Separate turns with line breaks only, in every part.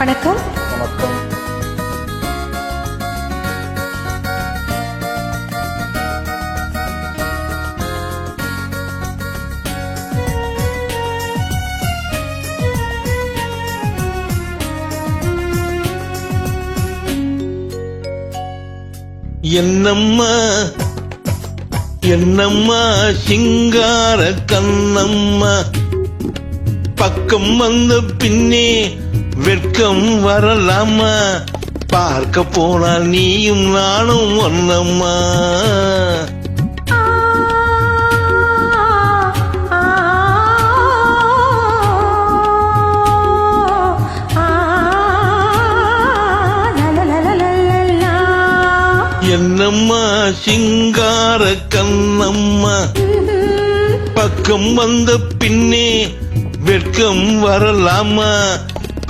வணக்கம்.
வணக்கம்.
என்னம்மா என்னம்மா சிங்கார கண்ணம்மா, பக்கம் வந்த பின்னே வெட்கம் வரலாமா? பார்க்க போனால் நீயும் நானும் ஒன்னம்மா. என்னம்மா சிங்கார கண்ணம்மா, பக்கம் வந்த பின்னே வெட்கம் வரலாமா?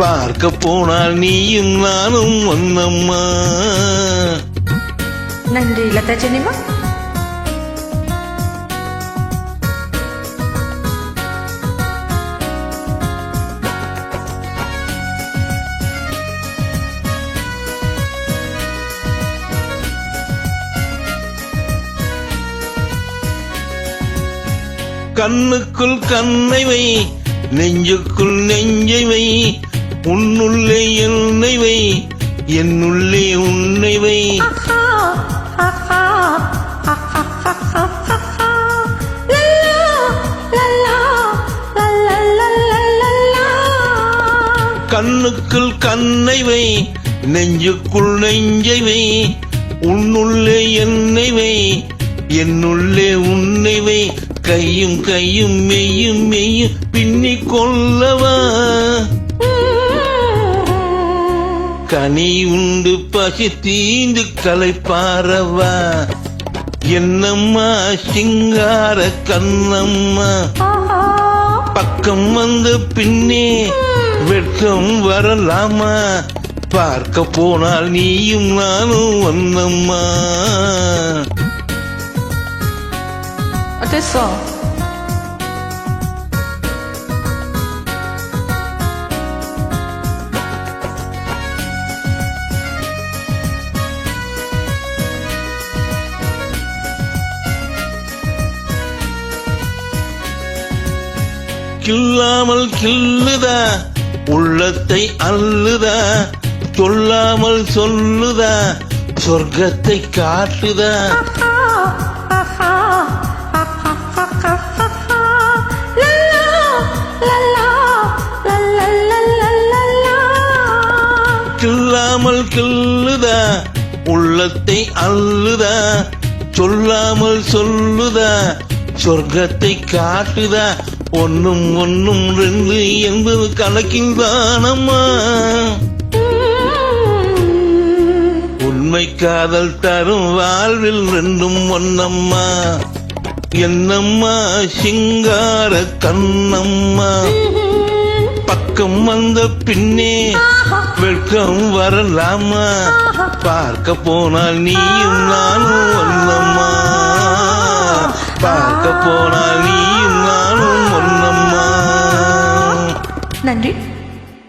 பார்க்க போனால் நீயும் நானும் ஒன்னம்மா.
நன்றி லதா ஜெனிமா.
கண்ணுக்குள் கண்ணை வை, நெஞ்சுக்குள் நெஞ்சை வை, உன்னுள்ளே என்னை வை, என்னுள்ளே உன்னை வை. கண்ணுக்குள் கண்ணை வை, நெஞ்சுக்குள் நெஞ்சை வை, உன்னுள்ளே என்னை வை, என்னுள்ளே உன்னை வை. கையும் கையும் மெய்யும் மெய்யும் பின்னிக் கொள்ளவா? கனி உண்டு பசி தீந்து களைப்பாரவா? என்னம்மா சிங்கார கண்ணம்மா, பக்கம் வந்த பின்னே வெட்கம் வரலாமா? பார்க்க போனால் நீயும் நானும் ஒன்னம்மா.
Adesso
கில்லாமல் கில்லுதா, உள்ளத்தை அள்ளுதா, சொல்லாமல் சொல்லுதா, சொர்க்கத்தை காட்டுதா. கில்லாமல் கில்லுதா, உள்ளத்தை அள்ளுதா, சொல்லாமல் சொல்லுதா, சொர்க்கத்தை காட்டுதா. ஒன்னும் ஒன்னும் ரெண்டு என்பது கணக்கில் தானம்மா. உண்மை காதல் தரும் வாழ்வில் ரெண்டும் ஒன்னம்மா. என்னம்மா சிங்கார கண்ணம்மா, பக்கம் வந்த பின்னே வெட்கம் வரலாமா? பார்க்க போனால் நீயும் நானும் ஒன்னம்மா. பார்க்க போனால் நீயும் நானும் ஒன்னம்மா.
நன்றி.